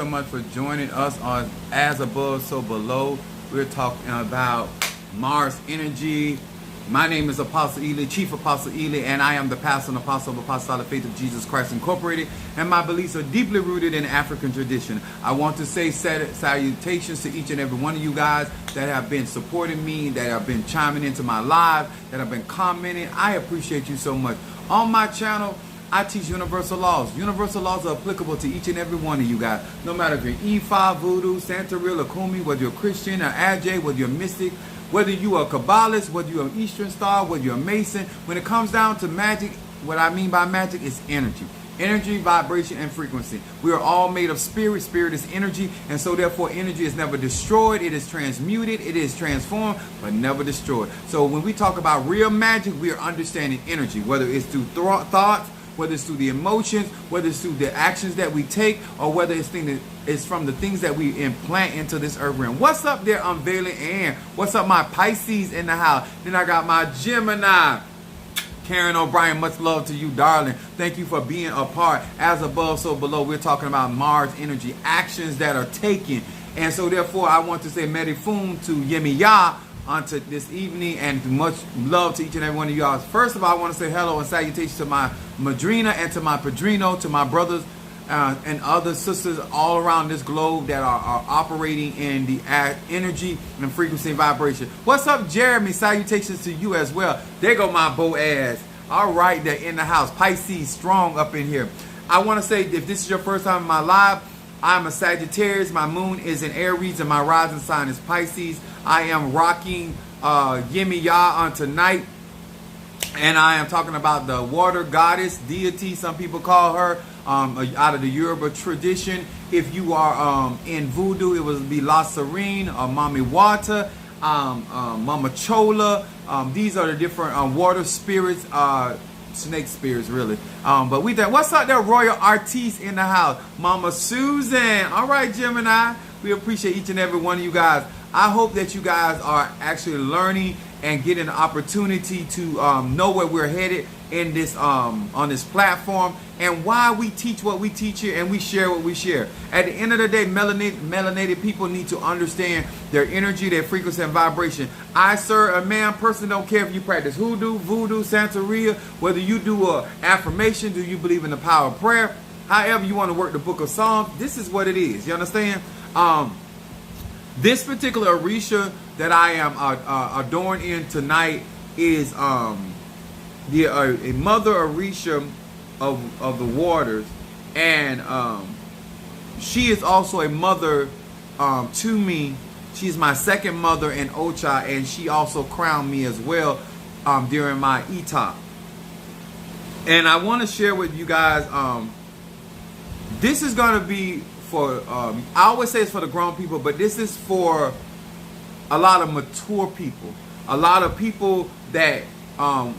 so much for joining us on As Above, So Below. We're talking about Mars energy. My name is Apostle Ely, Chief Apostle Ely, and I am the pastor and apostle of Apostolic Faith of Jesus Christ Incorporated, and my beliefs are deeply rooted in African tradition. I want to say salutations to each and every one of you guys that have been supporting me, that have been chiming into my live, that have been commenting. I appreciate you so much. On my channel, I teach universal laws. Universal laws are applicable to each and every one of you guys. No matter if you're Ifa, Voodoo, Santeria, Lakumi, whether you're Christian or Ajay, whether you're mystic, whether you are a Kabbalist, whether you're an Eastern Star, whether you're a Mason. When it comes down to magic, what I mean by magic is energy. Energy, vibration, and frequency. We are all made of spirit. Spirit is energy, and so therefore energy is never destroyed. It is transmuted, it is transformed, but never destroyed. So when we talk about real magic, we are understanding energy, whether it's through thoughts, whether it's through the emotions, whether it's through the actions that we take, or whether it's from the things that we implant into this earth realm. What's up there, Unveiling Ann? What's up, my Pisces in the house? Then I got my Gemini, Karen O'Brien. Much love to you, darling. Thank you for being a part. As above, so below. We're talking about Mars energy, actions that are taken. And so therefore, I want to say Medifun to Yemiya onto this evening, and much love to each and every one of y'all. First of all, I want to say hello and salutations to my Madrina and to my Padrino, to my brothers and other sisters all around this globe that are operating in the energy and frequency and vibration. What's up, Jeremy? Salutations to you as well. There go my Boaz. All right, they're in the house. Pisces strong up in here. I want to say, if this is your first time in my live, I'm a Sagittarius. My moon is in Aries and my rising sign is Pisces. I am rocking Yemiya on tonight, and I am talking about the water goddess deity, some people call her, out of the Yoruba tradition. If you are in Voodoo, it would be La Serene, Mami Wata, Mama Chola. These are the different water spirits, snake spirits really. But we done. What's up there, Royal Artiste in the house? Mama Susan. All right, Gemini. We appreciate each and every one of you guys. I hope that you guys are actually learning and getting the opportunity to know where we're headed in this on this platform, and why we teach what we teach here and we share what we share. At the end of the day, melanated people need to understand their energy, their frequency, and vibration. I, sir, a man, person, don't care if you practice hoodoo, voodoo, Santeria, whether you do a affirmation, do you believe in the power of prayer, however you want to work the book of Psalms, this is what it is. You understand? This particular Orisha that I am adorned in tonight is a mother Orisha of the waters, and she is also a mother to me. She's my second mother in Ocha, and she also crowned me as well during my ETOP. And I want to share with you guys, this is going to be for, I always say it's for the grown people, but this is for a lot of mature people, a lot of people that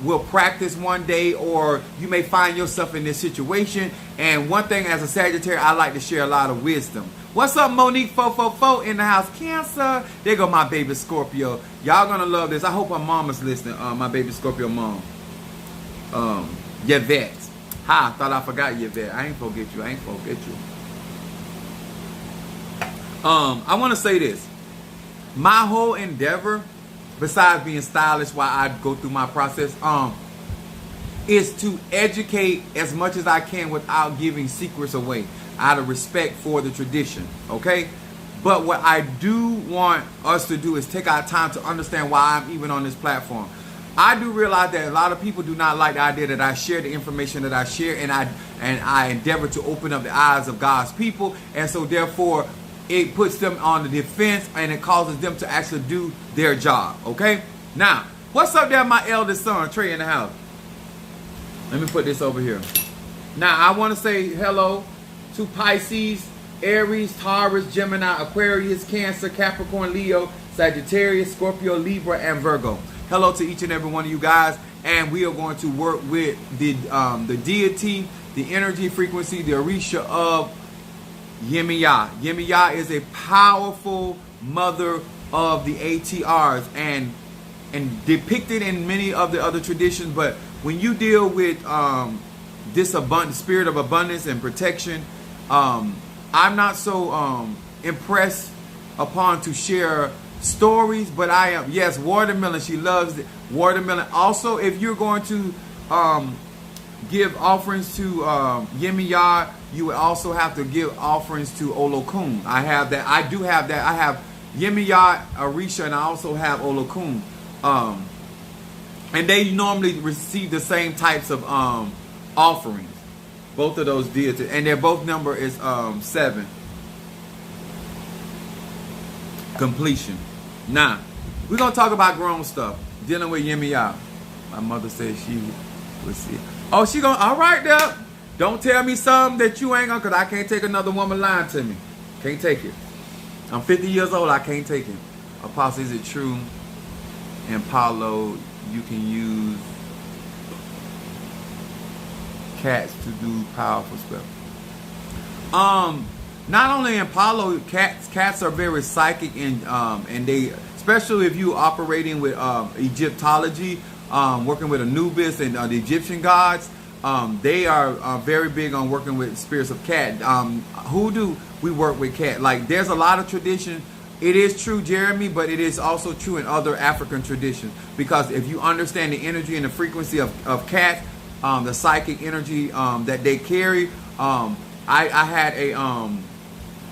will practice one day, or you may find yourself in this situation. And one thing, as a Sagittarius, I like to share a lot of wisdom. What's up, Monique 444 in the house? Cancer. There go my baby Scorpio. Y'all gonna love this. I hope her mom is listening. My baby Scorpio mom, Yvette. Ha, thought I forgot Yvette. I ain't forget you. I ain't forget you. I want to say this. My whole endeavor, besides being stylish while I go through my process, is to educate as much as I can without giving secrets away, out of respect for the tradition, okay? But what I do want us to do is take our time to understand why I'm even on this platform. I do realize that a lot of people do not like the idea that I share the information that I share, and I endeavor to open up the eyes of God's people, and so therefore it puts them on the defense, and it causes them to actually do their job, okay? Now, what's up there, my eldest son, Trey, in the house? Let me put this over here. Now, I want to say hello to Pisces, Aries, Taurus, Gemini, Aquarius, Cancer, Capricorn, Leo, Sagittarius, Scorpio, Libra, and Virgo. Hello to each and every one of you guys, and we are going to work with the deity, the energy frequency, the Orisha of Yemiya. Yemiya is a powerful mother of the ATRs, and depicted in many of the other traditions. But when you deal with this spirit of abundance and protection, I'm not so impressed upon to share stories, but I am. Yes, watermelon. She loves it. Watermelon. Also, if you're going to give offerings to Yemiya, you would also have to give offerings to Olokun. I have that. I do have that. I have Yemiya, Arisha, and I also have Olokun. And they normally receive the same types of offerings. Both of those deities. And their both number is 7. Completion. Now, we're going to talk about grown stuff. Dealing with Yemiya. My mother said she would see it. Oh, she going, all right there. Don't tell me something that you ain't going to, because I can't take another woman lying to me. Can't take it. I'm 50 years old. I can't take it. Apostle, is it true in Palo you can use cats to do powerful spells? Not only in Palo, cats are very psychic, and they, especially if you operating with Egyptology, working with Anubis and the Egyptian gods, they are very big on working with spirits of cat. Hoodoo, we work with cat. Like, there's a lot of tradition. It is true, Jeremy, but it is also true in other African traditions, because if you understand the energy and the frequency of cats, the psychic energy that they carry, I had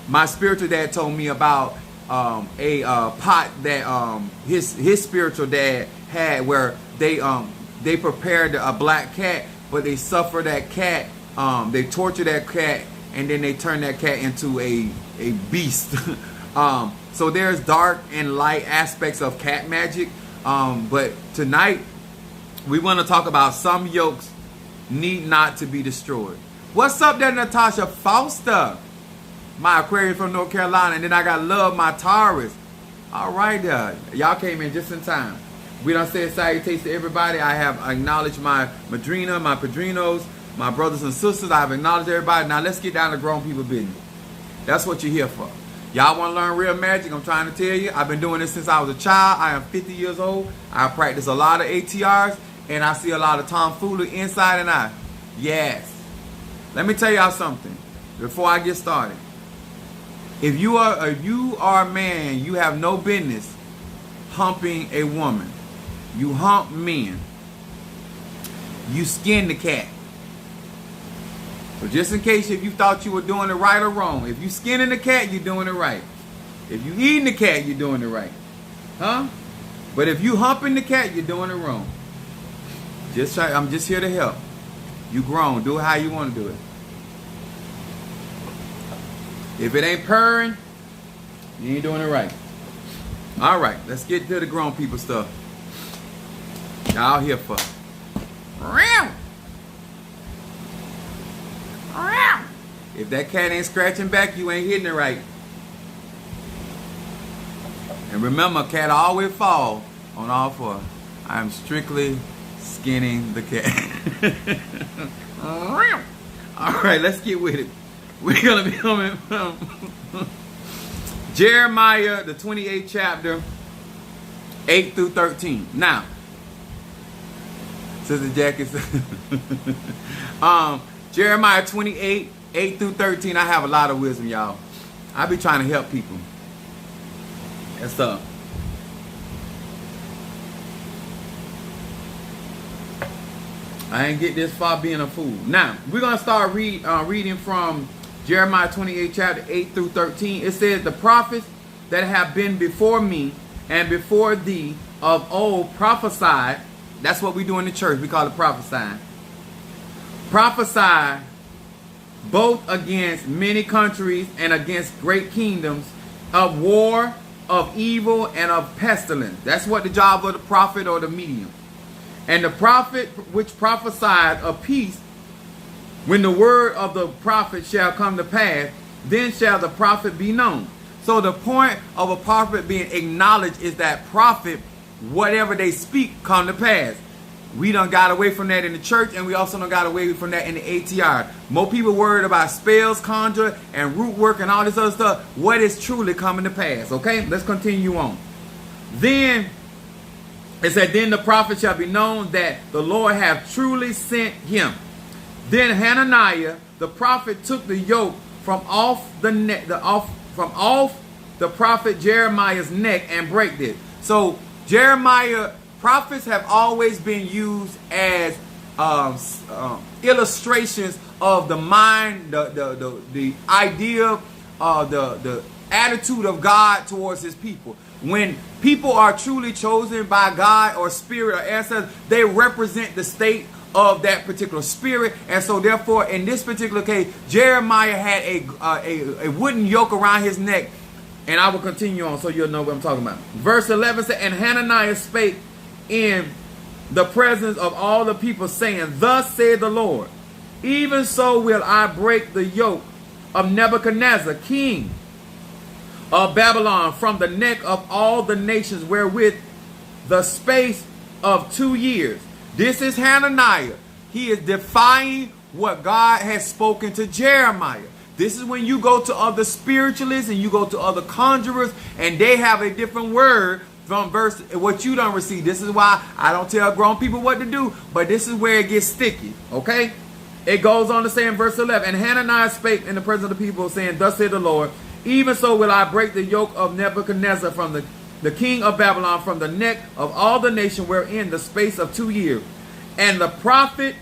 my spiritual dad told me about a pot that his spiritual dad had, where they prepared a black cat, but they suffer that cat, they torture that cat, and then they turn that cat into a beast. So there's dark and light aspects of cat magic, but tonight we want to talk about some yokes need not to be destroyed. What's up there, Natasha Foster? My Aquarius from North Carolina. And then I got Love, my Taurus. All right there. Y'all came in just in time. We done said salutations to everybody. I have acknowledged my Madrina, my Padrinos, my brothers and sisters. I have acknowledged everybody. Now let's get down to grown people business. That's what you're here for. Y'all want to learn real magic? I'm trying to tell you. I've been doing this since I was a child. I am 50 years old. I practice a lot of ATRs. And I see a lot of tomfoolery inside and out. Yes. Let me tell y'all something before I get started. If you are a man, you have no business humping a woman. You hump men. You skin the cat. So just in case if you thought you were doing it right or wrong, if you skinning the cat, you're doing it right. If you eating the cat, you're doing it right. Huh? But if you humping the cat, you're doing it wrong. I'm just here to help. You grown. Do it how you want to do it. If it ain't purring, you ain't doing it right. All right, let's get to the grown people stuff. Y'all here for. If that cat ain't scratching back, you ain't hitting it right. And remember, a cat always fall on all four. I am strictly skinning the cat. All right, let's get with it. We're going to be coming from Jeremiah, the 28th chapter, 8 through 13. Now, Sister Jackie said, Jeremiah 28, 8 through 13. I have a lot of wisdom, y'all. I be trying to help people. That's up. I ain't get this far being a fool. Now, we're going to start reading from Jeremiah 28, chapter 8 through 13. It says, the prophets that have been before me and before thee of old prophesied. That's what we do in the church. We call it prophesying. Prophesied both against many countries and against great kingdoms, of war, of evil, and of pestilence. That's what the job of the prophet or the medium. And the prophet which prophesied of peace, when the word of the prophet shall come to pass, then shall the prophet be known. So the point of a prophet being acknowledged is that prophet, whatever they speak, come to pass. We done got away from that in the church, and we also done got away from that in the ATR. More people worried about spells, conjure, and root work and all this other stuff. What is truly coming to pass? Okay, let's continue on. Then it said, then the prophet shall be known that the Lord hath truly sent him. Then Hananiah the prophet took the yoke from off the prophet Jeremiah's neck and break it. So prophets have always been used as illustrations of the mind, the idea, the attitude of God towards his people. When people are truly chosen by God or spirit or ancestors, they represent the state of that particular spirit. And so therefore, in this particular case, Jeremiah had a wooden yoke around his neck. And I will continue on so you'll know what I'm talking about. Verse 11 says, and Hananiah spake in the presence of all the people, saying, thus said the Lord, even so will I break the yoke of Nebuchadnezzar, king of Babylon, from the neck of all the nations wherewith the space of 2 years. This is Hananiah. He is defying what God has spoken to Jeremiah. This is when you go to other spiritualists and you go to other conjurers and they have a different word from verse what you don't receive. This is why I don't tell grown people what to do, but this is where it gets sticky. Okay? It goes on to say in verse 11, and Hananiah spake in the presence of the people, saying, thus said the Lord, even so will I break the yoke of Nebuchadnezzar from the king of Babylon, from the neck of all the nation wherein the space of 2 years. And the prophet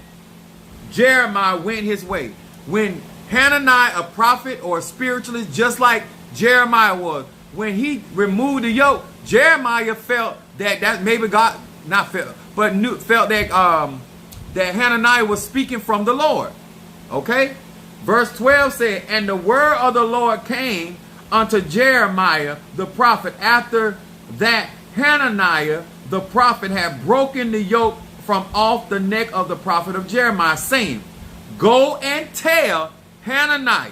Jeremiah went his way. When Hananiah, a prophet or a spiritualist, just like Jeremiah was, when he removed the yoke, Jeremiah felt that maybe God, not felt, but felt that that Hananiah was speaking from the Lord. Okay? Verse 12 said, and the word of the Lord came unto Jeremiah the prophet after that Hananiah the prophet had broken the yoke from off the neck of the prophet of Jeremiah, saying, go and tell Hananiah,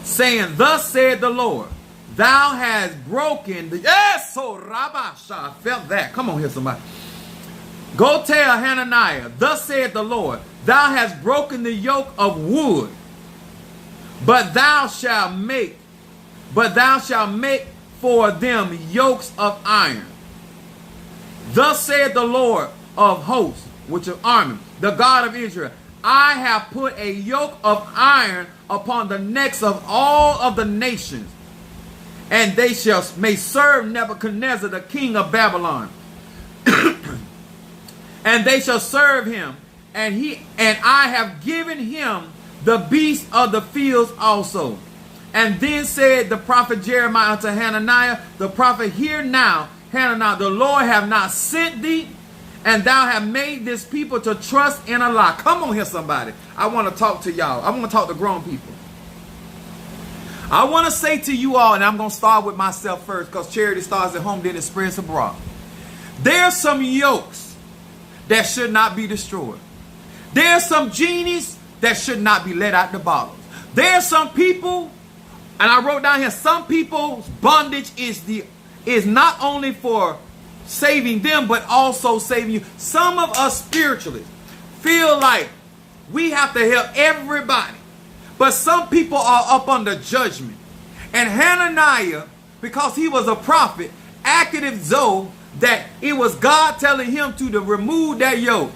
saying, thus said the Lord, thou hast broken the... Yes, so Rabasha, I felt that. Come on here, somebody. Go tell Hananiah, thus said the Lord, thou hast broken the yoke of wood, but thou shalt make for them yokes of iron. Thus said the Lord of hosts, which of armies, the God of Israel, I have put a yoke of iron upon the necks of all of the nations, and they may serve Nebuchadnezzar, the king of Babylon. And they shall serve him, and I have given him the beasts of the fields also. And then said the prophet Jeremiah unto Hananiah, the prophet, hear now, Hananiah, the Lord have not sent thee, and thou have made this people to trust in a lie. Come on here, somebody. I want to talk to y'all. I want to talk to grown people. I want to say to you all, and I'm going to start with myself first, because charity starts at home, then it spreads abroad. There's some yokes that should not be destroyed. There's some genies that should not be let out the bottles. There's some people, and I wrote down here, some people's bondage is not only for saving them, but also saving you. Some of us spiritualists feel like we have to help everybody, but some people are up under judgment. And Hananiah, because he was a prophet, acted as though that it was God telling him to remove that yoke.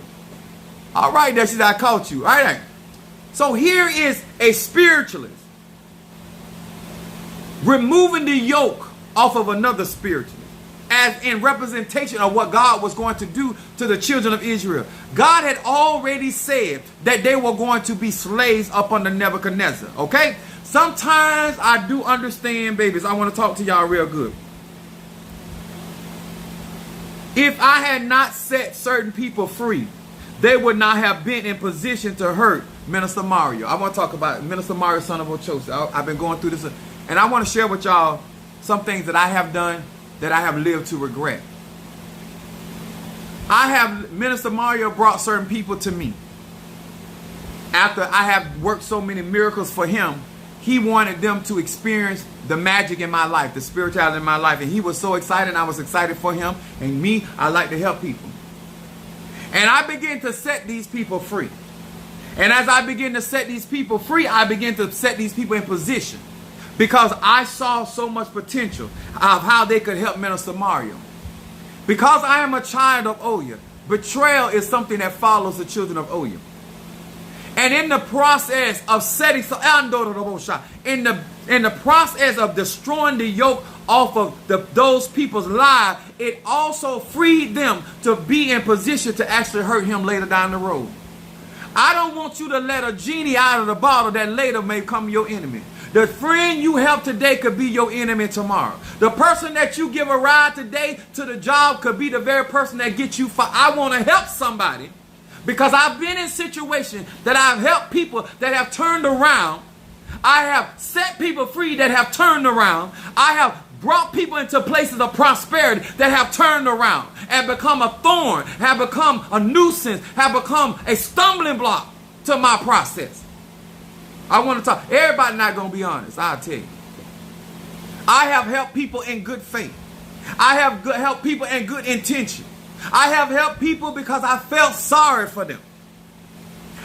All right, that's it. I caught you. All right. So here is a spiritualist removing the yoke off of another spiritualist, as in representation of what God was going to do to the children of Israel. God had already said that they were going to be slaves up under Nebuchadnezzar. Okay? Sometimes I do understand, babies. I want to talk to y'all real good. If I had not set certain people free, they would not have been in position to hurt Minister Mario. I want to talk about Minister Mario, son of Ochosa. I've been going through this, and I want to share with y'all some things that I have done that I have lived to regret. Minister Mario brought certain people to me. After I have worked so many miracles for him, he wanted them to experience the magic in my life, the spirituality in my life. And he was so excited, and I was excited for him. And me, I like to help people. And I began to set these people free. And as I begin to set these people free, I begin to set these people in position, because I saw so much potential of how they could help Minister Mario. Because I am a child of Oya, betrayal is something that follows the children of Oya. And in the process of setting, in the process of destroying the yoke off of those people's lives, it also freed them to be in position to actually hurt him later down the road. I don't want you to let a genie out of the bottle that later may become your enemy. The friend you help today could be your enemy tomorrow. The person that you give a ride today to the job could be the very person that gets you fired. I want to help somebody because I've been in situations that I've helped people that have turned around. I have set people free that have turned around. I have brought people into places of prosperity that have turned around and become a thorn, have become a nuisance, have become a stumbling block to my process. I want to talk. Everybody not going to be honest, I'll tell you. I have helped people in good faith. I have helped people in good intention. I have helped people because I felt sorry for them.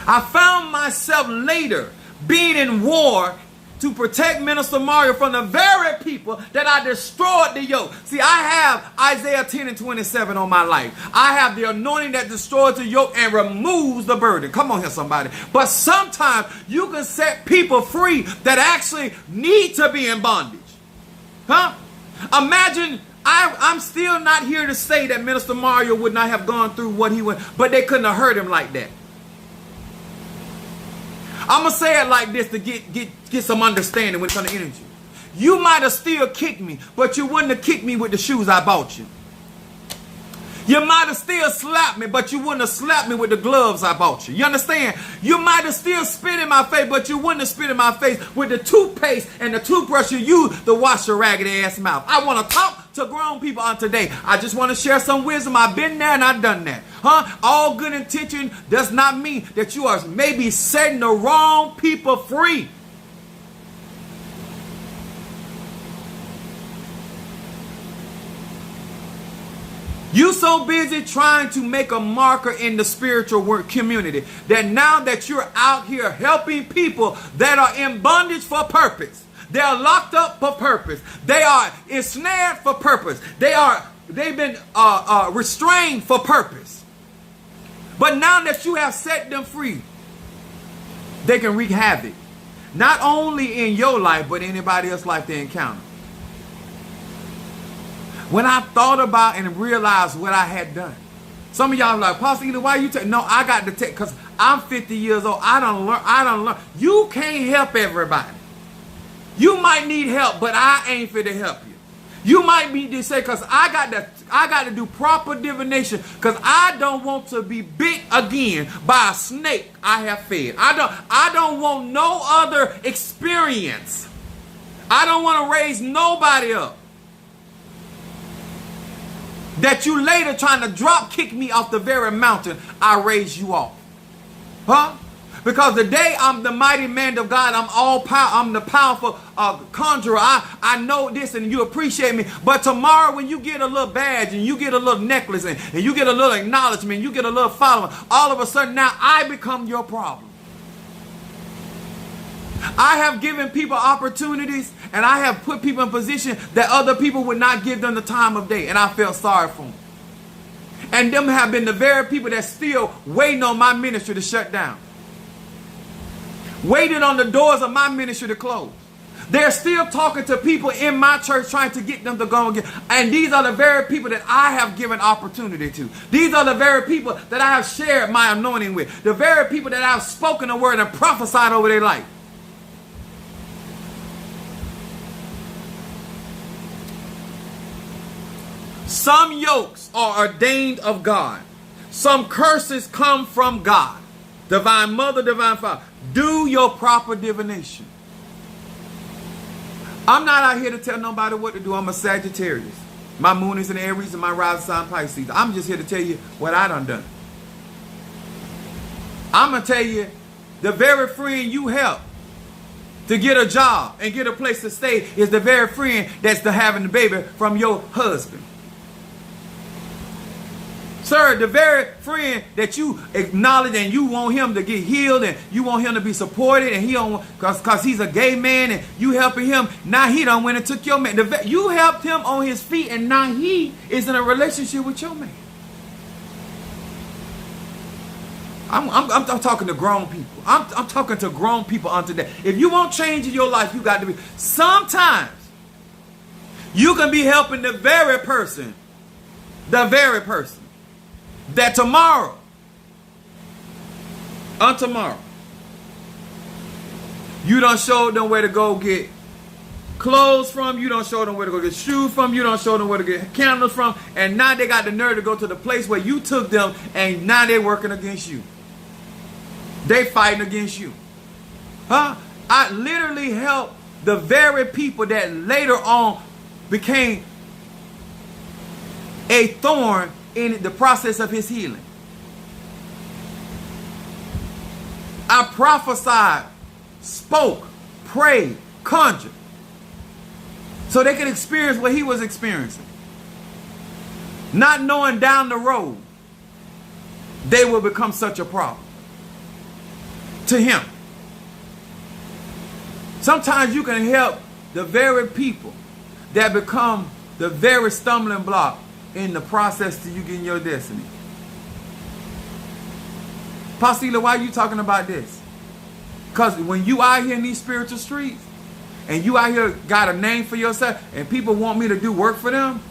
I found myself later being in war to protect Minister Mario from the very people that I destroyed the yoke. See, I have Isaiah 10 and 27 on my life. I have the anointing that destroys the yoke and removes the burden. Come on here, somebody. But sometimes you can set people free that actually need to be in bondage. Huh? Imagine, I'm still not here to say that Minister Mario would not have gone through what he went, but they couldn't have hurt him like that. I'm going to say it like this to get some understanding when it comes to energy. You might have still kicked me, but you wouldn't have kicked me with the shoes I bought you. You might have still slapped me, but you wouldn't have slapped me with the gloves I bought you. You understand? You might have still spit in my face, but you wouldn't have spit in my face with the toothpaste and the toothbrush you used to wash your raggedy ass mouth. I want to talk to grown people on today. I just want to share some wisdom. I've been there and I've done that. Huh? All good intention does not mean that you are maybe setting the wrong people free. You so busy trying to make a marker in the spiritual work community that now that you're out here helping people that are in bondage for purpose, they are locked up for purpose, they are ensnared for purpose, they've been restrained for purpose. But now that you have set them free, they can wreak havoc, not only in your life but anybody else's life they encounter. When I thought about and realized what I had done, some of y'all are like, Pastor Ely, why you take? No, I got to take, because I'm 50 years old. I don't learn. You can't help everybody. You might need help, but I ain't fit to help you. You might need to say, because I got to do proper divination, because I don't want to be bit again by a snake I have fed. I don't want no other experience. I don't want to raise nobody up that you later trying to drop kick me off the very mountain I raised you off. Huh? Because the day I'm the mighty man of God, I'm the powerful conjurer. I know this and you appreciate me. But tomorrow when you get a little badge and you get a little necklace and you get a little acknowledgement, you get a little following, all of a sudden now I become your problem. I have given people opportunities and I have put people in position that other people would not give them the time of day, and I felt sorry for them. And them have been the very people that still waiting on my ministry to shut down. Waiting on the doors of my ministry to close. They're still talking to people in my church trying to get them to go again. And these are the very people that I have given opportunity to. These are the very people that I have shared my anointing with. The very people that I have spoken a word and prophesied over their life. Some yokes are ordained of God. Some curses come from God. Divine Mother, Divine Father. Do your proper divination. I'm not out here to tell nobody what to do. I'm a Sagittarius. My moon is in Aries and my rising sign Pisces. I'm just here to tell you what I done. I'm going to tell you, the very friend you help to get a job and get a place to stay is the very friend that's having the baby from your husband. Sir, the very friend that you acknowledge and you want him to get healed and you want him to be supported and he don't, because he's a gay man and you helping him, now he done went and took your man. You helped him on his feet and now he is in a relationship with your man. I'm talking to grown people. I'm talking to grown people on today. If you want change in your life, you got to be. Sometimes you can be helping the very person that tomorrow, you done showed them where to go get clothes from, you don't show them where to go get shoes from, you don't show them where to get candles from, and now they got the nerve to go to the place where you took them, and now they're working against you. They fighting against you. Huh? I literally helped the very people that later on became a thorn in the process of his healing. I prophesied, spoke, prayed, conjured, so they could experience what he was experiencing. Not knowing down the road they will become such a problem to him. Sometimes you can help the very people that become the very stumbling block in the process to you getting your destiny. Pastor, why are you talking about this? Because when you out here in these spiritual streets, and you out here got a name for yourself, and people want me to do work for them,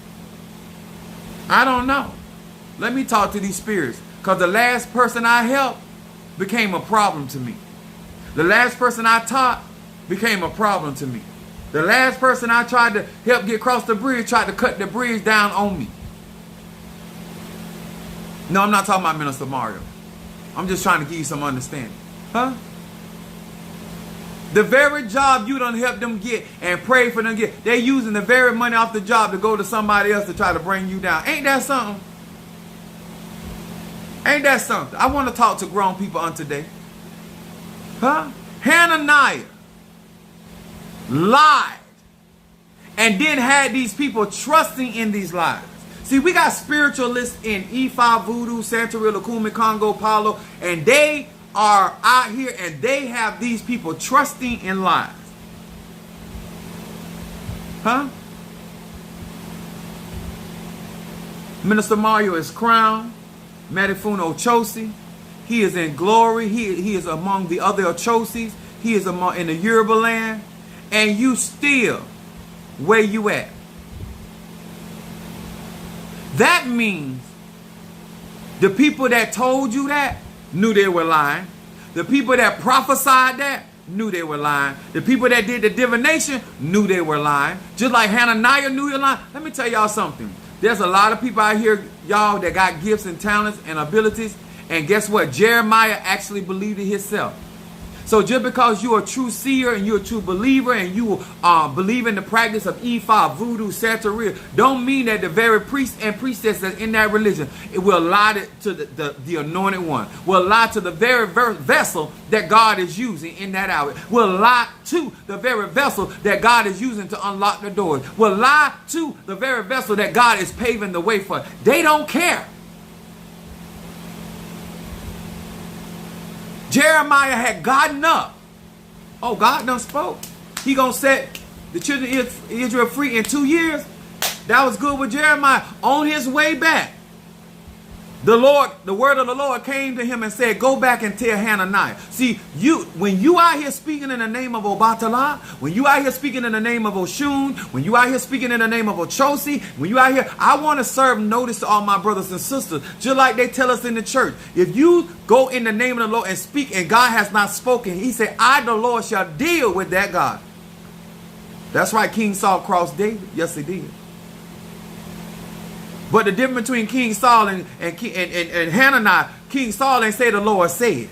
I don't know. Let me talk to these spirits. Because the last person I helped became a problem to me. The last person I taught became a problem to me. The last person I tried to help get across the bridge tried to cut the bridge down on me. No, I'm not talking about Minister Mario. I'm just trying to give you some understanding. Huh? The very job you done help them get and pray for them get, they're using the very money off the job to go to somebody else to try to bring you down. Ain't that something? Ain't that something? I want to talk to grown people on today. Huh? Hananiah lied and then had these people trusting in these lies. See, we got spiritualists in Ifa, Voodoo, Santeria, Lukumi, Congo, Palo, and they are out here and they have these people trusting in lies. Huh? Minister Mario is crowned. Medifuno Ochosi. He is in glory. He is among the other Ochoses. He is among in the Yoruba land. And you still where you at. That means the people that told you that knew they were lying. The people that prophesied that knew they were lying. The people that did the divination knew they were lying. Just like Hananiah knew he was lying. Let me tell y'all something. There's a lot of people out here, y'all, that got gifts and talents and abilities. And guess what? Jeremiah actually believed it himself. So just because you're a true seer and you're a true believer and you believe in the practice of Ifa, Voodoo, Santeria, don't mean that the very priest and priestess that's in that religion, it will lie to the anointed one, will lie to the very vessel that God is using in that hour, will lie to the very vessel that God is using to unlock the doors, will lie to the very vessel that God is paving the way for. They don't care. Jeremiah had gotten up. Oh, God done spoke. He gonna set the children of Israel free in 2 years. That was good with Jeremiah. On his way back, the word of the Lord came to him and said, go back and tell Hananiah. See, when you out here speaking in the name of Obatala, when you out here speaking in the name of Oshun, when you out here speaking in the name of Ochosi, when you out here, I want to serve notice to all my brothers and sisters, just like they tell us in the church. If you go in the name of the Lord and speak and God has not spoken, he said, I, the Lord, shall deal with that God. That's right, King Saul crossed David. Yes, he did. But the difference between King Saul and Hananiah, King Saul ain't say the Lord said.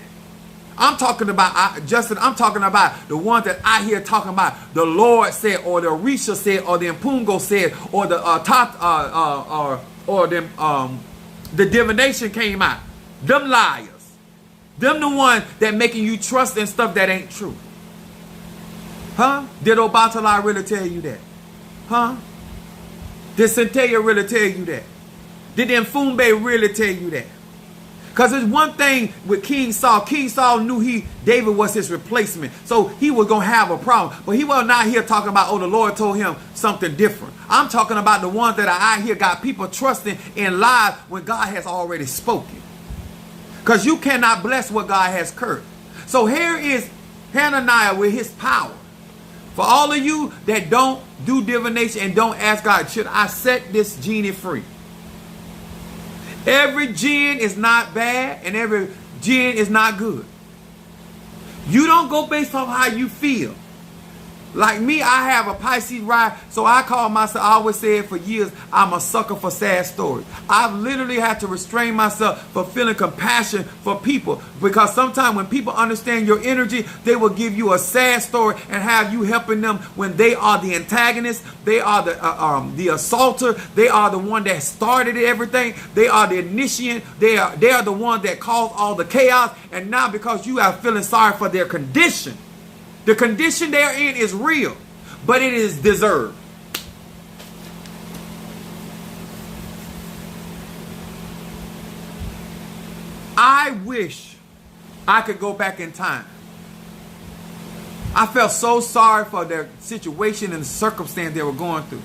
I'm talking about, Justin, I'm talking about the one that I hear talking about. The Lord said, or the Orisha said, or the Impungo said, or the divination came out. Them liars. Them the one that making you trust in stuff that ain't true. Huh? Did Obatala really tell you that? Huh? Did Centella really tell you that? Did Mfumbe really tell you that? Because there's one thing with King Saul. King Saul knew David was his replacement. So he was going to have a problem. But he was not here talking about, oh, the Lord told him something different. I'm talking about the ones that are out here got people trusting in lies when God has already spoken. Because you cannot bless what God has cursed. So here is Hananiah with his power. For all of you that don't do divination and don't ask God, should I set this genie free? Every jinn is not bad and every jinn is not good. You don't go based off how you feel. Like me, I have a Pisces ride, so I call myself, I always said for years, I'm a sucker for sad stories. I've literally had to restrain myself for feeling compassion for people, because sometimes when people understand your energy, they will give you a sad story and have you helping them when they are the antagonist, they are the assaulter, they are the one that started everything, they are the initiant, they are the one that caused all the chaos, and now because you are feeling sorry for their condition, the condition they're in is real, but it is deserved. I wish I could go back in time. I felt so sorry for their situation and the circumstance they were going through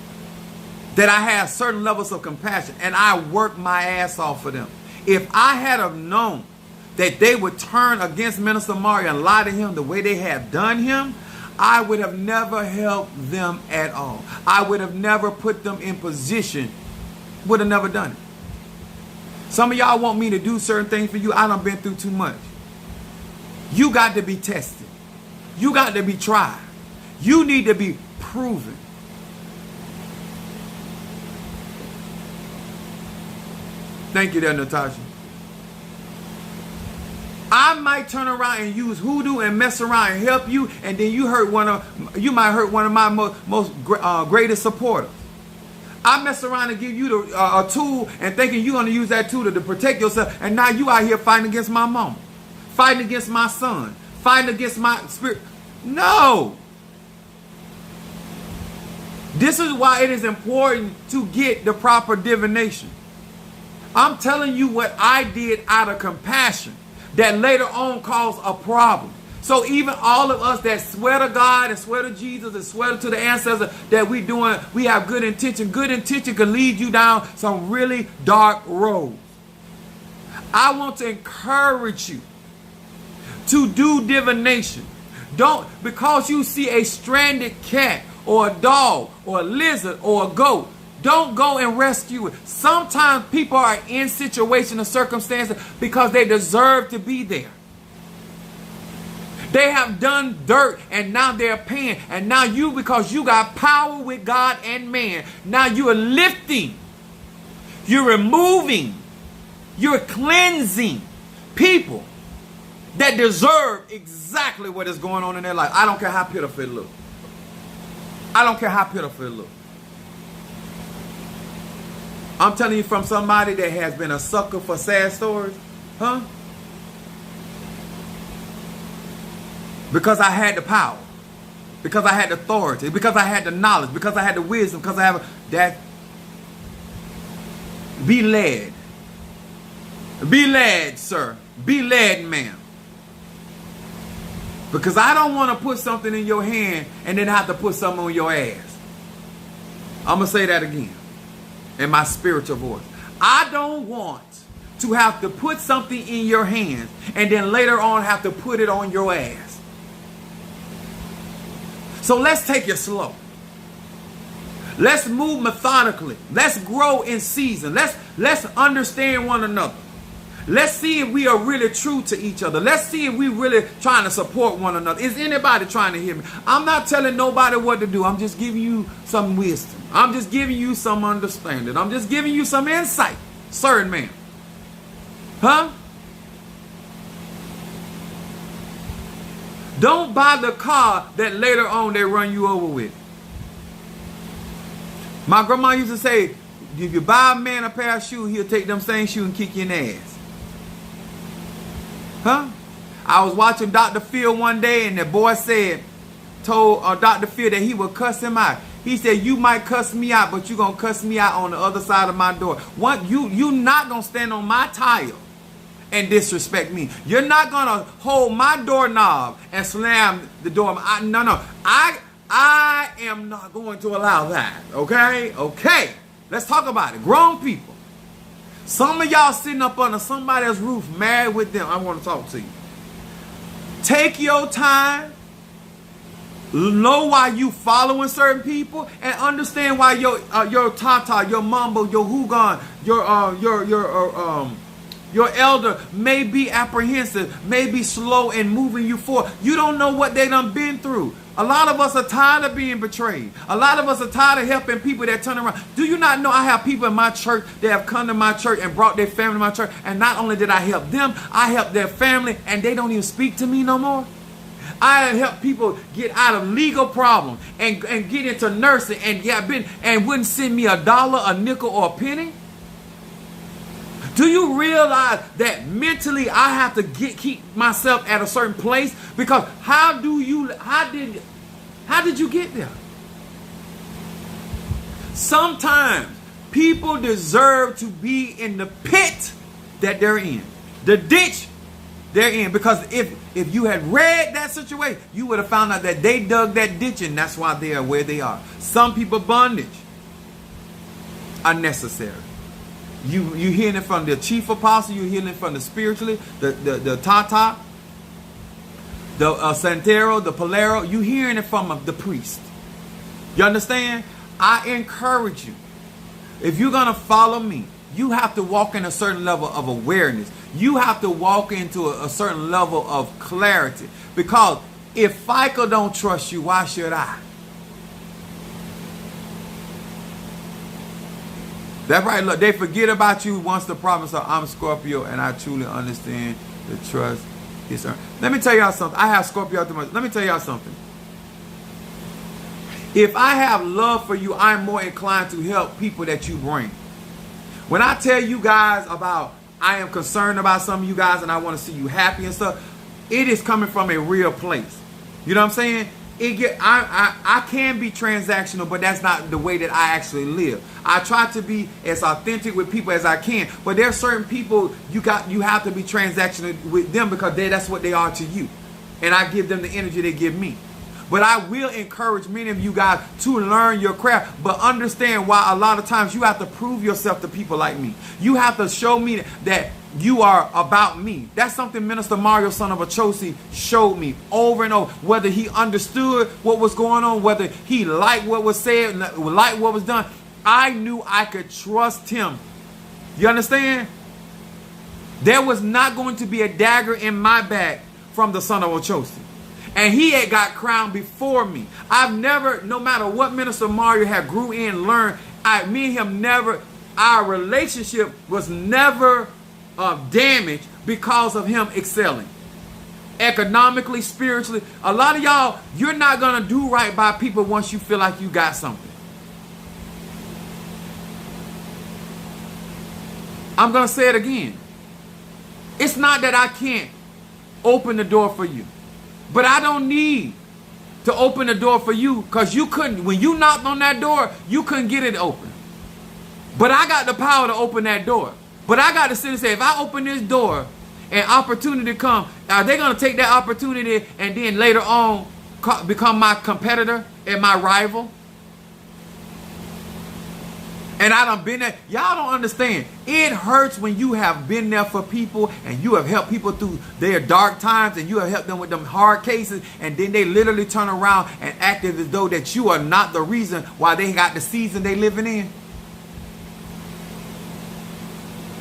that I had certain levels of compassion, and I worked my ass off for them. If I had have known that they would turn against Minister Mario and lie to him the way they have done him, I would have never helped them at all. I would have never put them in position, would have never done it. Some of y'all want me to do certain things for you. I done been through too much. You got to be tested. You got to be tried. You need to be proven. Thank you there, Natasha. I might turn around and use hoodoo and mess around and help you, and then you might hurt one of my most greatest supporters. I mess around and give you a tool and thinking you're going to use that tool to protect yourself, and now you out here fighting against my mama, fighting against my son, fighting against my spirit. No. This is why it is important to get the proper divination. I'm telling you what I did out of compassion that later on caused a problem. So even all of us that swear to God and swear to Jesus and swear to the ancestors that we have good intention. Good intention can lead you down some really dark roads. I want to encourage you to do divination. Don't, because you see a stranded cat or a dog or a lizard or a goat, don't go and rescue it. Sometimes people are in situations or circumstances because they deserve to be there. They have done dirt and now they're paying. And now you, because you got power with God and man, now you are lifting, you're removing, you're cleansing people that deserve exactly what is going on in their life. I don't care how pitiful it looks. I don't care how pitiful it looks. I'm telling you from somebody that has been a sucker for sad stories. Huh? Because I had the power. Because I had the authority. Because I had the knowledge. Because I had the wisdom. Because I have that. Be led. Be led, sir. Be led, ma'am. Because I don't want to put something in your hand and then have to put something on your ass. I'm going to say that again. In my spiritual voice. I don't want to have to put something in your hands and then later on have to put it on your ass. So let's take it slow. Let's move methodically. Let's grow in season. Let's understand one another. Let's see if we are really true to each other. Let's see if we really trying to support one another. Is anybody trying to hear me? I'm not telling nobody what to do. I'm just giving you some wisdom. I'm just giving you some understanding. I'm just giving you some insight. Sir and ma'am. Huh? Don't buy the car that later on they run you over with. My grandma used to say, if you buy a man a pair of shoes, he'll take them same shoes and kick you in the ass. Huh? I was watching Dr. Phil one day and the boy told Dr. Phil that he would cuss him out. He said, you might cuss me out, but you're going to cuss me out on the other side of my door. You not going to stand on my tile and disrespect me. You're not going to hold my doorknob and slam the door. No. I am not going to allow that. Okay? Okay. Let's talk about it. Grown people. Some of y'all sitting up under somebody else's roof, married with them. I want to talk to you. Take your time. Know why you following certain people, and understand why your tata, your mambo, your hugon, your elder may be apprehensive, may be slow in moving you forward. You don't know what they done been through. A lot of us are tired of being betrayed. A lot of us are tired of helping people that turn around. Do you not know I have people in my church that have come to my church and brought their family to my church, and not only did I help them, I helped their family, and they don't even speak to me no more? I have helped people get out of legal problems and get into nursing and wouldn't send me a dollar, a nickel, or a penny. Do you realize that mentally I have to keep myself at a certain place? Because how did you get there? Sometimes people deserve to be in the pit that they're in, the ditch they're in. Because if you had read that situation, you would have found out that they dug that ditch, and that's why they are where they are. Some people bondage unnecessary. You hearing it from the chief apostle, you hearing it from the spiritually, the tata, the santero, the polero. You hearing it from the priest. You understand? I encourage you, if you're gonna follow me, you have to walk in a certain level of awareness. You have to walk into a certain level of clarity. Because if FICA don't trust you, why should I? That's right. Look, they forget about you once the promise of I'm Scorpio and I truly understand the trust is earned. Let me tell y'all something. I have Scorpio too much. Let me tell y'all something. If I have love for you, I'm more inclined to help people that you bring. When I tell you guys about I am concerned about some of you guys and I want to see you happy and stuff, it is coming from a real place. You know what I'm saying? I can be transactional, but that's not the way that I actually live. I try to be as authentic with people as I can, but there are certain people you have to be transactional with them because that's what they are to you, and I give them the energy they give me. But I will encourage many of you guys to learn your craft, but understand why a lot of times you have to prove yourself to people like me. You have to show me that you are about me. That's something Minister Mario, son of Achosi, showed me over and over. Whether he understood what was going on, whether he liked what was said, liked what was done, I knew I could trust him. You understand? There was not going to be a dagger in my back from the son of Achosi. And he had got crowned before me. I've never, no matter what Minister Mario had grew in, learned, me and him never, our relationship was never damaged because of him excelling. Economically, spiritually. A lot of y'all, you're not going to do right by people once you feel like you got something. I'm going to say it again. It's not that I can't open the door for you. But I don't need to open the door for you because you couldn't. When you knocked on that door, you couldn't get it open. But I got the power to open that door. But I got to sit and say, if I open this door and opportunity come, are they going to take that opportunity and then later on become my competitor and my rival? And I done been there. Y'all don't understand. It hurts when you have been there for people and you have helped people through their dark times and you have helped them with them hard cases, and then they literally turn around and act as though that you are not the reason why they got the season they living in.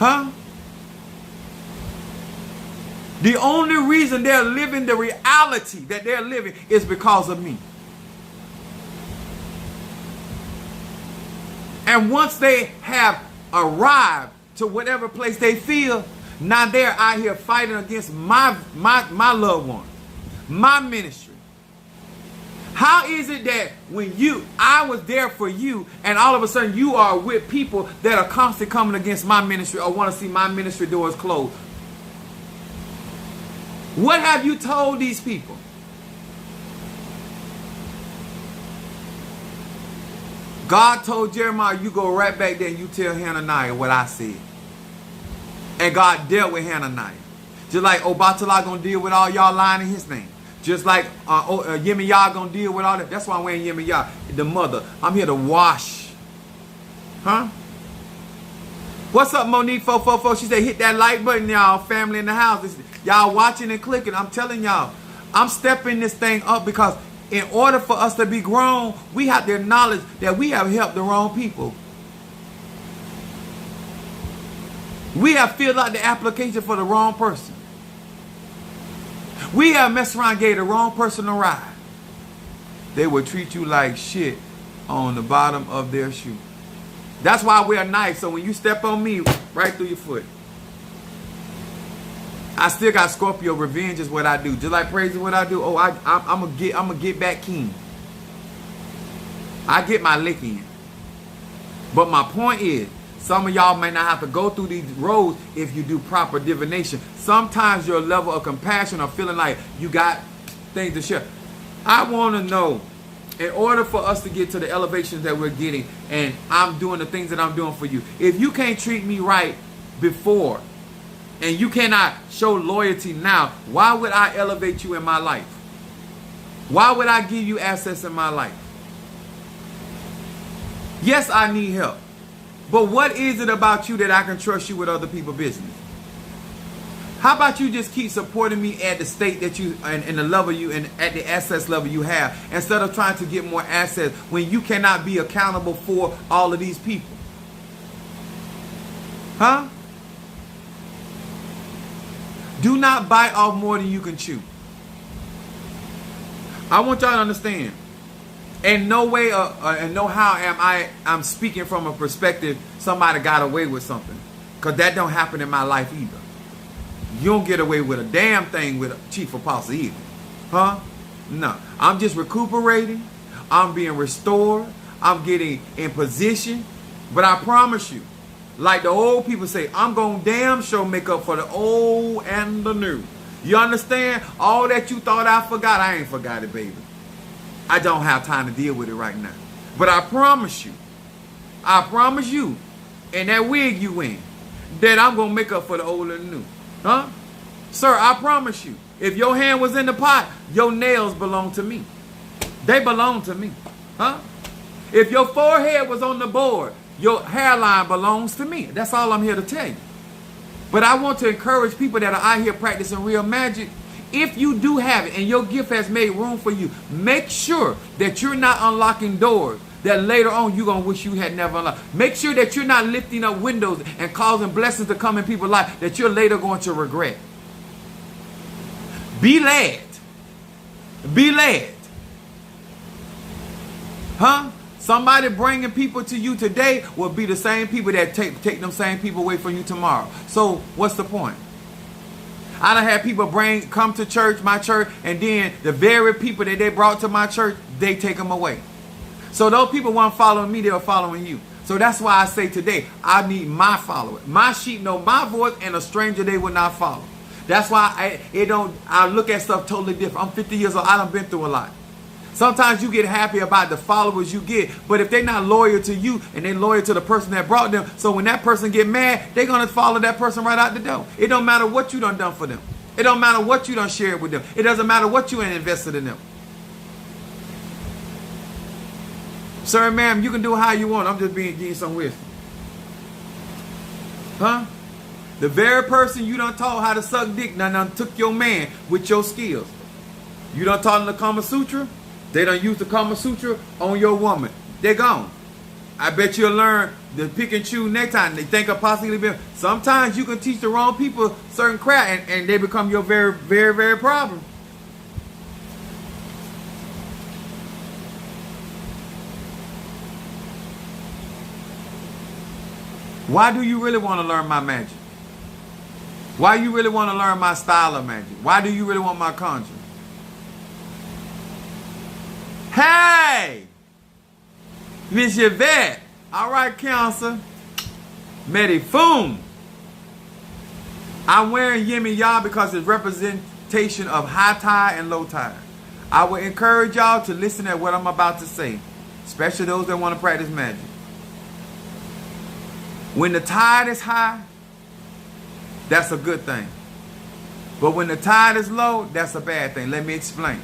Huh? The only reason they're living the reality that they're living is because of me. And once they have arrived to whatever place they feel, now they're out here fighting against my loved one, my ministry. How is it that when I was there for you, and all of a sudden you are with people that are constantly coming against my ministry or want to see my ministry doors closed? What have you told these people? God told Jeremiah, you go right back there and you tell Hananiah what I said. And God dealt with Hananiah. Just like Obatala gonna deal with all y'all lying in his name. Just like Yemiyah gonna deal with all that. That's why I'm wearing Yemiyah, the mother. I'm here to wash. Huh? What's up, Monique 444? She said, hit that like button, y'all. Family in the house. Y'all watching and clicking. I'm telling y'all, I'm stepping this thing up because in order for us to be grown, we have to acknowledge that we have helped the wrong people. We have filled out the application for the wrong person. We have messed around and gave the wrong person a ride. They will treat you like shit on the bottom of their shoe. That's why I wear a knife, so when you step on me, right through your foot. I still got Scorpio. Revenge is what I do. Just like praise is what I do. Oh, I'm gonna get back king. I get my lick in. But my point is, some of y'all may not have to go through these roads if you do proper divination. Sometimes your level of compassion or feeling like you got things to share. I want to know, in order for us to get to the elevations that we're getting, and I'm doing the things that I'm doing for you, if you can't treat me right before, and you cannot show loyalty now, why would I elevate you in my life? Why would I give you access in my life? Yes, I need help. But what is it about you that I can trust you with other people's business? How about you just keep supporting me at the state that you and the level you and at the access level you have, instead of trying to get more access when you cannot be accountable for all of these people? Huh? Do not bite off more than you can chew. I want y'all to understand. In no way and no how I'm speaking from a perspective somebody got away with something. Because that don't happen in my life either. You don't get away with a damn thing with a chief apostle either. Huh? No. I'm just recuperating. I'm being restored. I'm getting in position. But I promise you, like the old people say, I'm going to damn sure make up for the old and the new. You understand? All that you thought I forgot, I ain't forgot it, baby. I don't have time to deal with it right now. But I promise you, in that wig you in, that I'm going to make up for the old and the new. Huh? Sir, I promise you, if your hand was in the pot, your nails belong to me. They belong to me. Huh? If your forehead was on the board, your hairline belongs to me. That's all I'm here to tell you. But I want to encourage people that are out here practicing real magic. If you do have it and your gift has made room for you, make sure that you're not unlocking doors that later on you're going to wish you had never unlocked. Make sure that you're not lifting up windows and causing blessings to come in people's life that you're later going to regret. Be led. Be led. Huh? Somebody bringing people to you today will be the same people that take them same people away from you tomorrow. So what's the point? I done had people come to church, my church, and then the very people that they brought to my church, they take them away. So those people weren't following me, they were following you. So that's why I say today, I need my followers. My sheep know my voice, and a stranger they will not follow. That's why I look at stuff totally different. I'm 50 years old, I done been through a lot. Sometimes you get happy about the followers you get, but if they're not loyal to you and they're loyal to the person that brought them, so when that person get mad, they're going to follow that person right out the door. It don't matter what you done for them. It don't matter what you done shared with them. It doesn't matter what you invested in them. Sir, ma'am, you can do how you want. I'm just giving you some wisdom. Huh? The very person you done taught how to suck dick done took your man with your skills. You done taught them the Kama Sutra. They done use the Kama Sutra on your woman. They're gone. I bet you'll learn to pick and choose next time. They think of possibly being. Sometimes you can teach the wrong people certain crap and they become your very, very, very problem. Why do you really want to learn my magic? Why you really want to learn my style of magic? Why do you really want my conjuring? Hey! Miss Yvette. All right, Council. Medifum. I'm wearing Yemi Yah because it's representation of high tide and low tide. I would encourage y'all to listen at what I'm about to say, especially those that want to practice magic. When the tide is high, that's a good thing. But when the tide is low, that's a bad thing. Let me explain.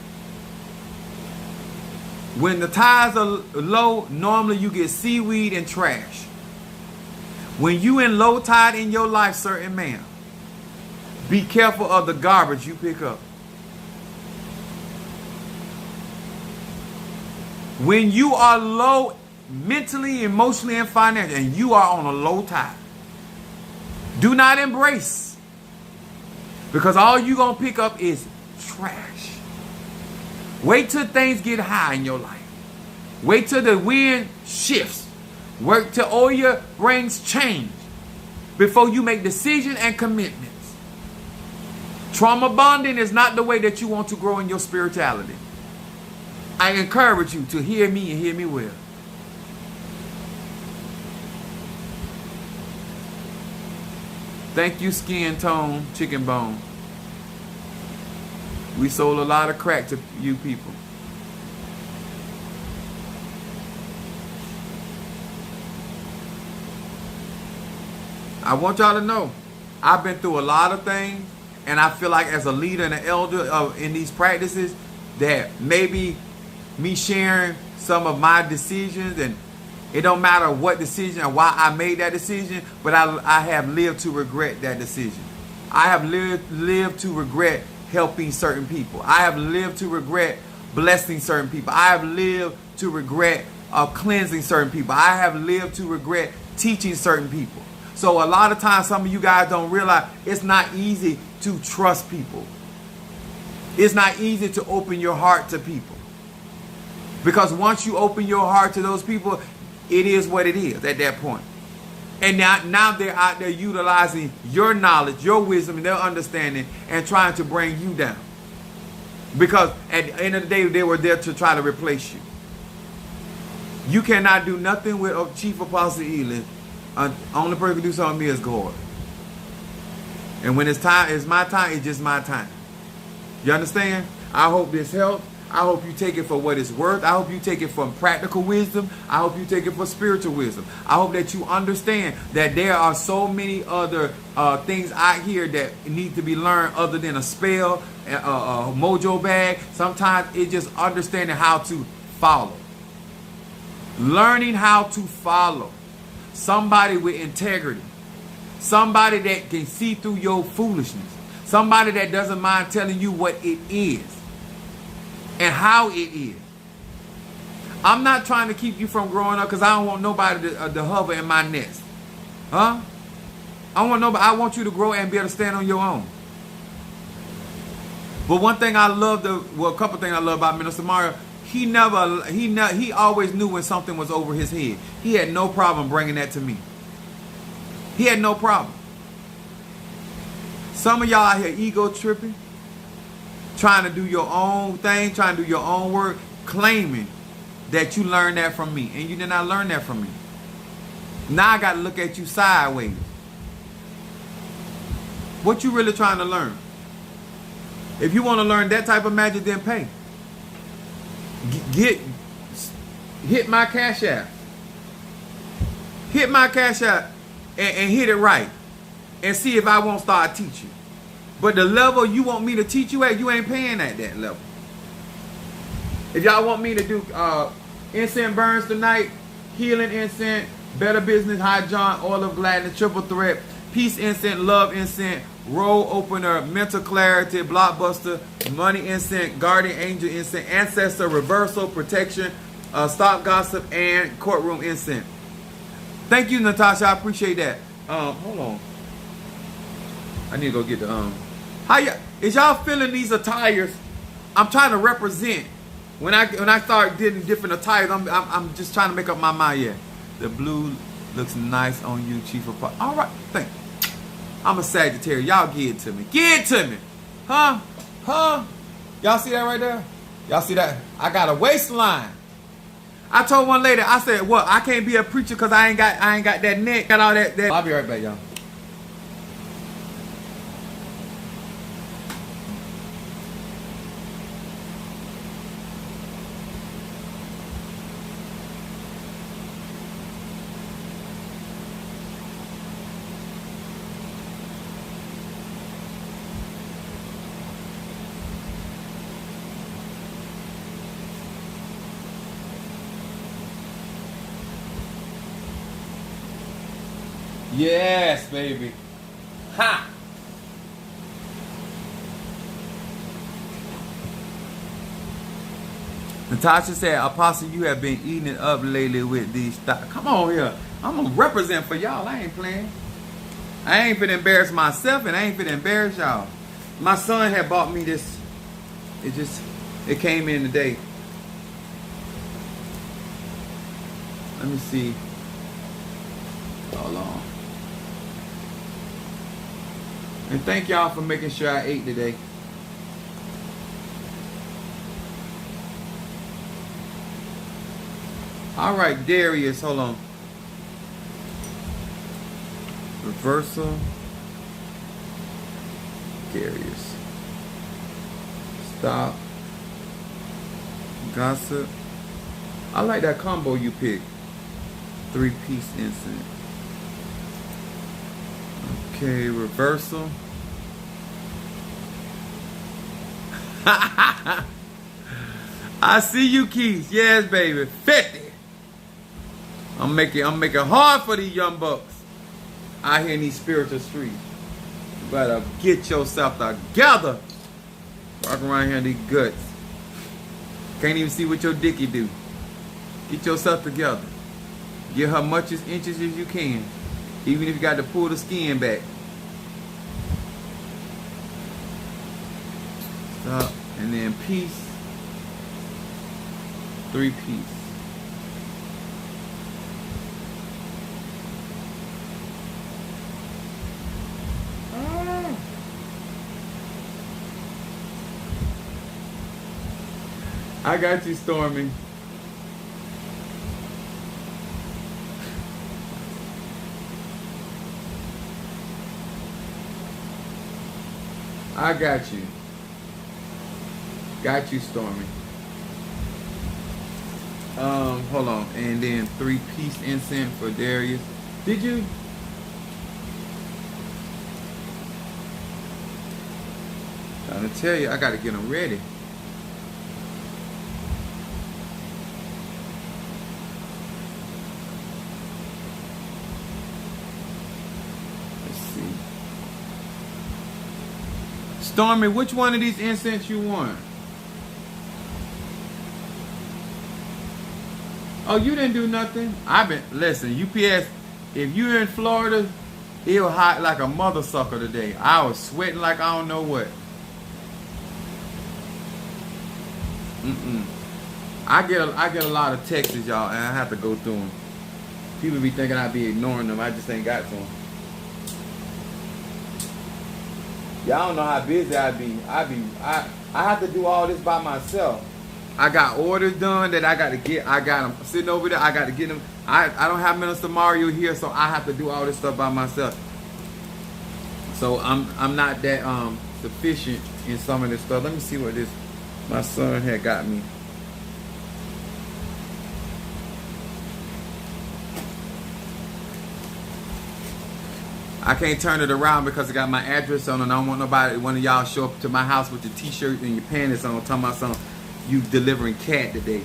When the tides are low, normally you get seaweed and trash. When you in low tide in your life, certain man, be careful of the garbage you pick up. When you are low mentally, emotionally, and financially, and you are on a low tide, do not embrace. Because all you're going to pick up is trash. Wait till things get high in your life. Wait till the wind shifts. Wait till oil brings change before you make decisions and commitments. Trauma bonding is not the way that you want to grow in your spirituality. I encourage you to hear me and hear me well. Thank you, Skin Tone Chicken Bone. We sold a lot of crack to you people. I want y'all to know, I've been through a lot of things, and I feel like as a leader and an elder in these practices, that maybe me sharing some of my decisions, and it don't matter what decision or why I made that decision, but I have lived to regret that decision. I have lived to regret helping certain people. I have lived to regret blessing certain people. I have lived to regret cleansing certain people. I have lived to regret teaching certain people. So a lot of times, some of you guys don't realize it's not easy to trust people. It's not easy to open your heart to people. Because once you open your heart to those people, it is what it is at that point. And now they're out there utilizing your knowledge, your wisdom, and their understanding, and trying to bring you down. Because at the end of the day, they were there to try to replace you. You cannot do nothing with Chief Apostle Ely. Only person who can do something with me is God. And when it's my time, it's just my time. You understand? I hope this helps. I hope you take it for what it's worth. I hope you take it from practical wisdom. I hope you take it for spiritual wisdom. I hope that you understand that there are so many other things out here that need to be learned other than a spell, a mojo bag. Sometimes it's just understanding how to follow. Learning how to follow. Somebody with integrity. Somebody that can see through your foolishness. Somebody that doesn't mind telling you what it is and how it is. I'm not trying to keep you from growing up because I don't want nobody to hover in my nest. Huh? I want you to grow and be able to stand on your own. But one thing I love, a couple things I love about Minister Mario, he always knew when something was over his head. He had no problem bringing that to me. He had no problem. Some of y'all out here ego tripping, trying to do your own thing, trying to do your own work, claiming that you learned that from me. And you did not learn that from me. Now I got to look at you sideways. What you really trying to learn? If you want to learn that type of magic, then pay. Hit my Cash App. Hit my Cash App and hit it right. And see if I won't start teaching. But the level you want me to teach you at, you ain't paying at that level. If y'all want me to do incense burns tonight, healing incense, better business, high John, oil of gladness, triple threat, peace incense, love incense, roll opener, mental clarity, blockbuster, money incense, guardian angel incense, ancestor, reversal, protection, stop gossip, and courtroom incense. Thank you, Natasha. I appreciate that. Hold on. I need to go get the is y'all feeling these attires? I'm trying to represent. When I start getting different attires, I'm just trying to make up my mind. Yeah, the blue looks nice on you, Chief of Pop. All right, thank you. I'm a Sagittarius. Y'all give it to me. Give it to me. Huh? Y'all see that right there? Y'all see that? I got a waistline. I told one lady, I said, "What? I can't be a preacher because I ain't got that neck, got all that." I'll be right back, y'all. Yes, baby. Ha! Natasha said, Apostle, you have been eating it up lately with these stock. Come on here. I'm going to represent for y'all. I ain't playing. I ain't finna embarrass myself, and I ain't finna embarrass y'all. My son had bought me this. It came in today. Let me see. Hold on. And thank y'all for making sure I ate today. All right, Darius, hold on. Reversal. Darius. Stop. Gossip. I like that combo you picked. 3-piece incident. Okay, reversal. I see you, Keith. Yes, baby. 50. I'm making hard for these young bucks out here in these spiritual streets. You better get yourself together. Walk around here in these guts. Can't even see what your dicky do. Get yourself together. Get her much as inches as you can. Even if you got to pull the skin back. Stop. And then piece. 3-piece. I got you, Stormy. I got you. Got you, Stormy. Hold on. And then 3-piece incense for Darius. Did you? Trying to tell you, I gotta get them ready. Stormy, which one of these incense you want? Oh, you didn't do nothing? Listen, UPS, if you're in Florida, it was hot like a mother sucker today. I was sweating like I don't know what. I get a lot of texts, y'all, and I have to go through them. People be thinking I be ignoring them. I just ain't got to them. Y'all don't know how busy I be. I have to do all this by myself. I got orders done that I got to get. I got them sitting over there. I got to get them. I don't have Minister Mario here, so I have to do all this stuff by myself. So I'm not that sufficient in some of this stuff. Let me see what this my son had got me. I can't turn it around because I got my address on, and I don't want nobody, one of y'all show up to my house with your t-shirt and your panties on, talking about something, you delivering cat today.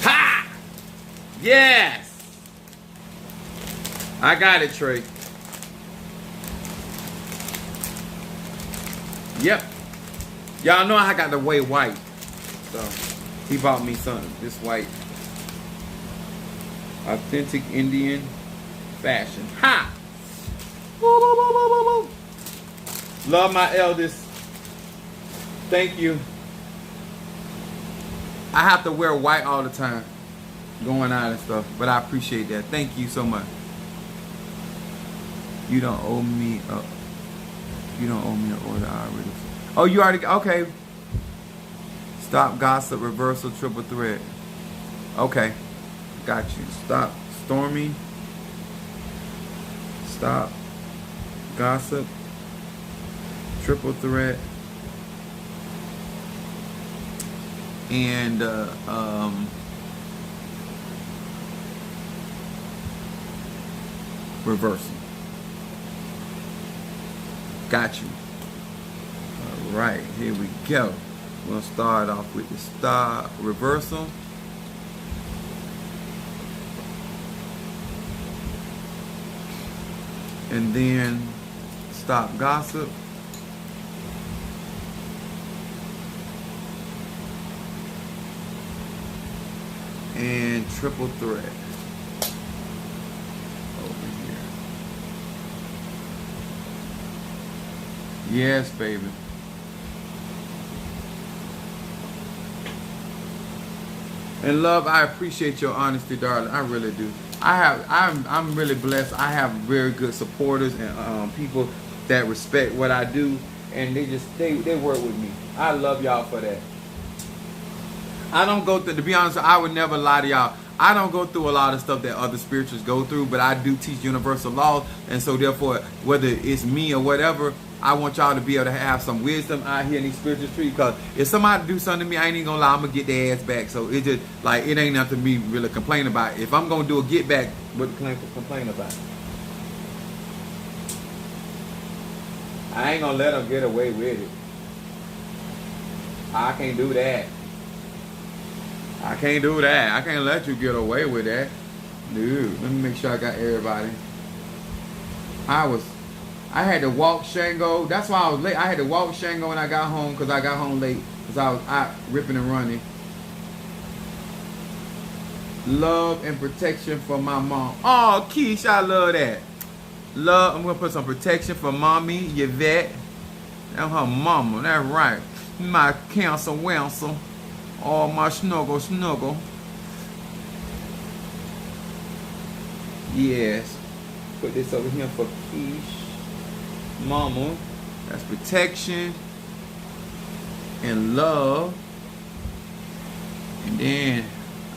Ha! Yes! I got it, Trey. Yep. Y'all know I got the way white. So, he bought me something, this white. Authentic Indian fashion. Ha! Woo, woo, woo, woo, woo, woo. Love my eldest. Thank you. I have to wear white all the time, going out and stuff, but I appreciate that. Thank you so much. You don't owe me a. You don't owe me an order. I already. Oh, you already. Okay. Stop gossip. Reversal. Triple threat. Okay. Got you. Stop Stormy. Stop gossip. Triple threat. And reversal. Got you. All right, here we go. We're gonna start off with the star reversal. And then stop gossip. And triple threat over here. Yes, baby. And love, I appreciate your honesty, darling. I really do. I'm really blessed. I have very good supporters and people that respect what I do, and they work with me. I love y'all for that. I don't go through, to be honest, I would never lie to y'all. I don't go through a lot of stuff that other spirituals go through, but I do teach universal laws, and so therefore, whether it's me or whatever, I want y'all to be able to have some wisdom out here in these spiritual streets, because if somebody do something to me, I ain't even gonna lie, I'm gonna get their ass back. So it just, like, it ain't nothing me really complain about. If I'm gonna do a get back, what to complain about? I ain't gonna let them get away with it. I can't do that. I can't do that. I can't let you get away with that. Dude, let me make sure I got everybody. I had to walk Shango. That's why I was late. I had to walk Shango when I got home, because I got home late, because I was out ripping and running. Love and protection for my mom. Oh, Keisha, I love that. Love, I'm going to put some protection for mommy, Yvette. That's her mama. That's right. My cancer, Wilson. Oh, my snuggle. Yes. Put this over here for Keish. Mama. That's protection and love. And then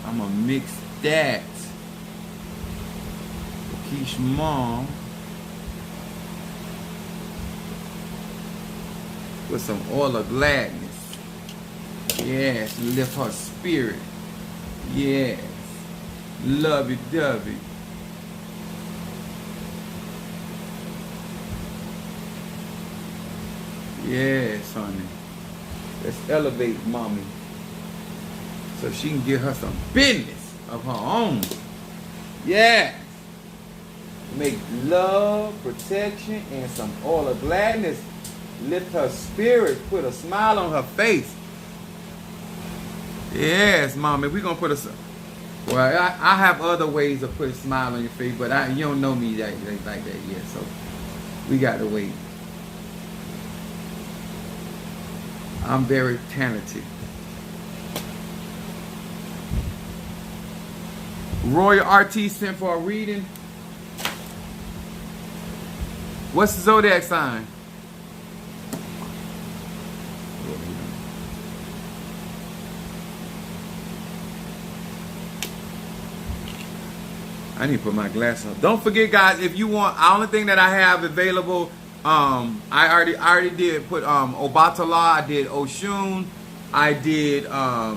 I'm going to mix that for Keish mom with some oil of gladness. Yes, lift her spirit. Yes, lovey-dovey. Yes, honey. Let's elevate mommy so she can get her some business of her own. Yes. Make love, protection, and some oil of gladness. Lift her spirit. Put a smile on her face. Yes, mommy. We're going to put a... Well, I have other ways of putting a smile on your face, but you don't know me like that yet, so we got to wait. I'm very talented. Royal RT sent for a reading. What's the zodiac sign? I need to put my glasses on. Don't forget, guys, if you want, the only thing that I have available, I already did put Obatala, I did Oshun, I did I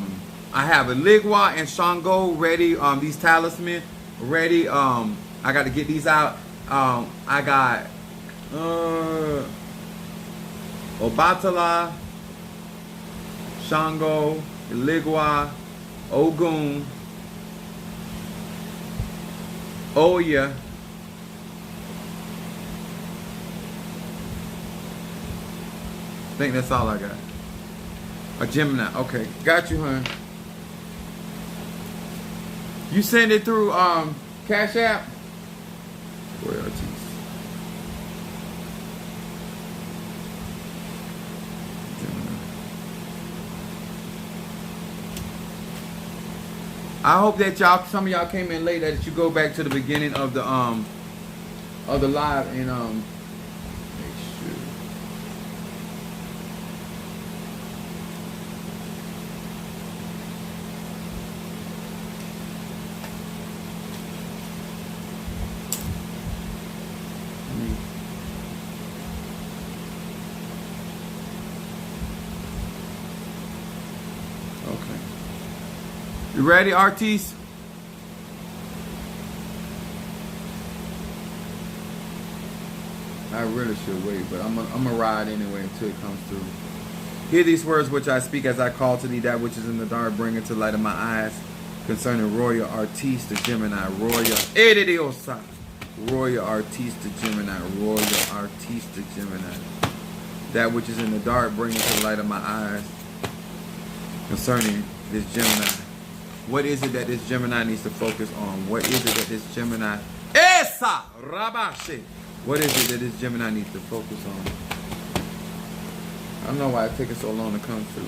have a Ligwa and Shango ready, these talismans ready. I got to get these out. I got Obatala, Shango, Ligwa, Ogun, Oya, I think that's all I got. A Gemini. Okay, got you, hon. You send it through Cash App? Royalties. Gemini. I hope that some of y'all came in late, that you go back to the beginning of the live and make sure. Okay. You ready, artiste? I really should wait, but I'm gonna ride anyway until it comes through. Hear these words which I speak as I call to thee that which is in the dark, bring it to light of my eyes, concerning royal artiste, the Gemini, royal. Edidiosa. Royal Artista Gemini. Royal Artista Gemini. That which is in the dark, bring it to the light of my eyes. Concerning this Gemini. What is it that this Gemini needs to focus on? What is it that this Gemini... Esa! Rabashe! What is it that this Gemini needs to focus on? I don't know why it takes so long to come through.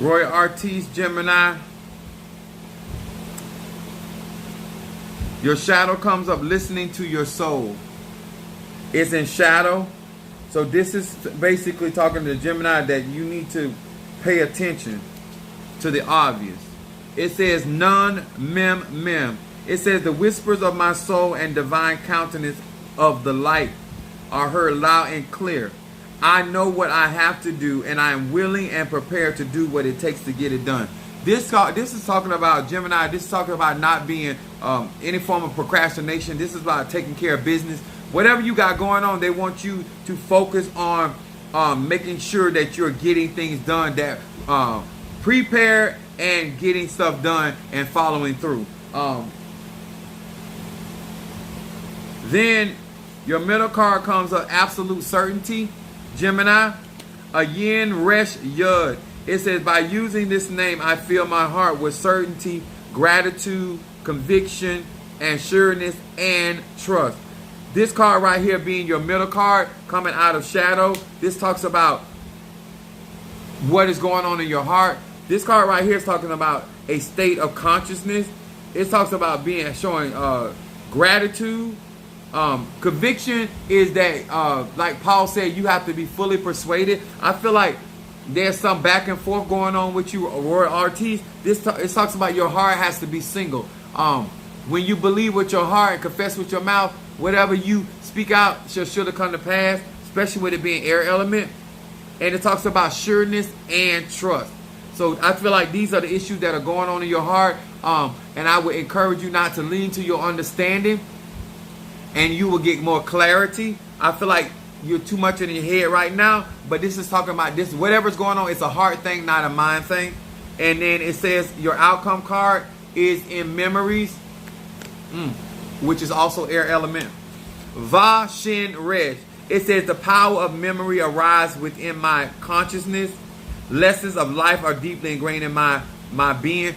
Royal Artiste Gemini. Your shadow comes up listening to your soul. It's in shadow. So this is basically talking to Gemini that you need to pay attention to the obvious. It says none mem. It says the whispers of my soul and divine countenance of the light are heard loud and clear. I know what I have to do, and I am willing and prepared to do what it takes to get it done. This is talking about Gemini. This is talking about not being any form of procrastination. This is about taking care of business. Whatever you got going on, they want you to focus on making sure that you're getting things done, that prepare and getting stuff done and following through. Then your middle card comes up, absolute certainty. Gemini, a yin resh yud. It says, by using this name, I fill my heart with certainty, gratitude, conviction, and sureness, and trust. This card right here being your middle card, coming out of shadow. This talks about what is going on in your heart. This card right here is talking about a state of consciousness. It talks about showing gratitude. Conviction is that, like Paul said, you have to be fully persuaded. I feel like there's some back and forth going on with you, Royal Artiste. It talks about your heart has to be single. When you believe with your heart and confess with your mouth, whatever you speak out should have come to pass, especially with it being air element. And it talks about sureness and trust. So I feel like these are the issues that are going on in your heart. And I would encourage you not to lean to your understanding, and you will get more clarity. I feel like you're too much in your head right now, but this is talking about this, whatever's going on, it's a heart thing, not a mind thing. And then it says your outcome card is in memories, which is also air element. Va Shin Red. It says the power of memory arises within my consciousness. Lessons of life are deeply ingrained in my being.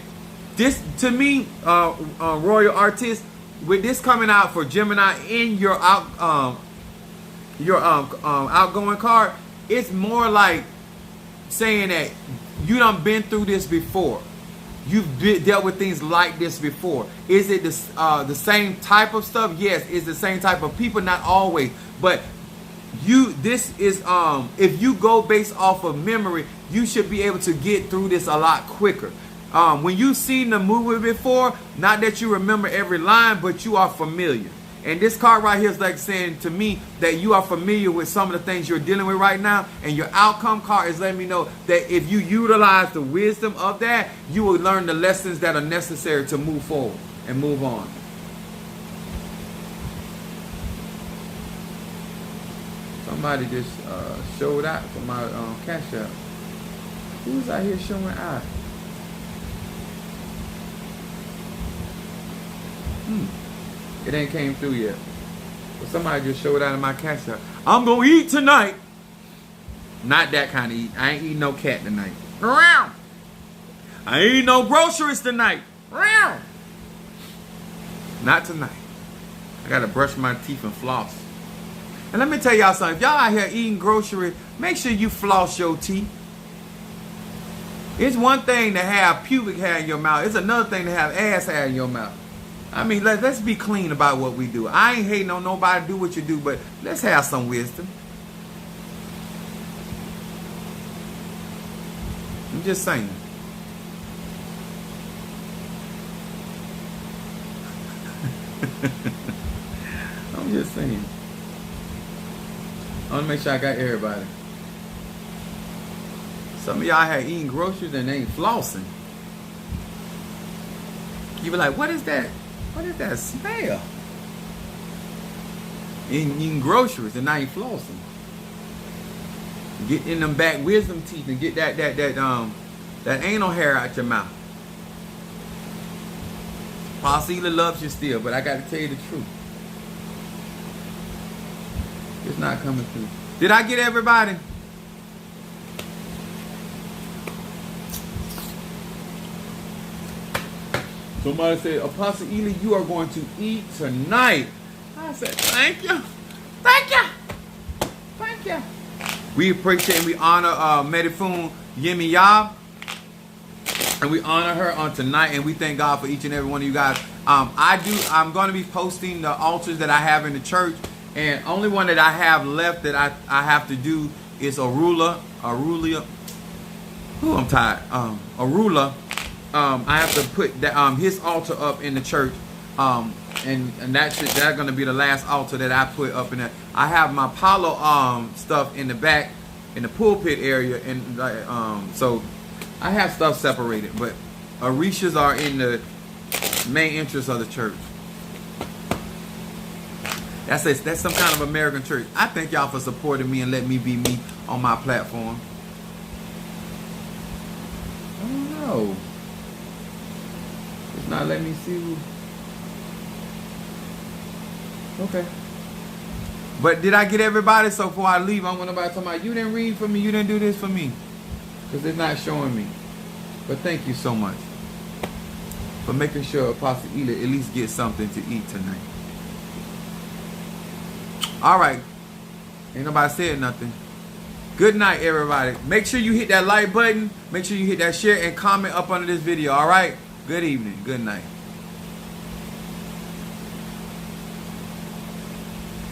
This, to me, Royal Artist, with this coming out for Gemini in your outgoing card, it's more like saying that you done been through this before. You've dealt with things like this before. Is it the same type of stuff? Yes. Is the same type of people? Not always. But this is if you go based off of memory, you should be able to get through this a lot quicker. When you've seen the movie before, not that you remember every line, but you are familiar. And this card right here is like saying to me that you are familiar with some of the things you're dealing with right now. And your outcome card is letting me know that if you utilize the wisdom of that, you will learn the lessons that are necessary to move forward and move on. Somebody just showed out for my Cash App. Who's out here showing out? It ain't came through yet. But somebody just showed out in my Cash App. I'm gonna eat tonight. Not that kind of eat. I ain't eating no cat tonight. I ain't eating no groceries tonight. Not tonight. I gotta brush my teeth and floss. And let me tell y'all something. If y'all out here eating groceries, make sure you floss your teeth. It's one thing to have pubic hair in your mouth. It's another thing to have ass hair in your mouth. I mean, let's be clean about what we do. I ain't hating on nobody to do what you do, but let's have some wisdom. I'm just saying. I'm just saying. I want to make sure I got everybody. Some of y'all had eating groceries and they ain't flossing. You be like, what is that? What is that smell? eating groceries and I ain't flossing. Get in them back wisdom teeth and get that anal hair out your mouth. Apostle Ely loves you still, but I got to tell you the truth. It's not coming through. Did I get everybody? Somebody said, Apostle Ely, you are going to eat tonight. I said, thank you. Thank you. Thank you. We appreciate and we honor Medifun Yemi Yab. And we honor her on tonight. And we thank God for each and every one of you guys. I'm going to be posting the altars that I have in the church. And only one that I have left that I have to do is Arulia. Ooh, I'm tired. Arula. I have to put that, his altar up in the church. And that's going to be the last altar that I put up in there. I have my Apollo stuff in the back in the pulpit area, and so I have stuff separated. But Orishas are in the main entrance of the church. That's some kind of American church. I thank y'all for supporting me and letting me be me on my platform. I don't know. It's not letting me see who. Okay. But did I get everybody? So before I leave, I want nobody talking about, you didn't read for me, you didn't do this for me. Because it's not showing me. But thank you so much for making sure Apostle Ely at least gets something to eat tonight. All right. Ain't nobody said nothing. Good night, everybody. Make sure you hit that like button. Make sure you hit that share and comment up under this video. All right. Good evening. Good night.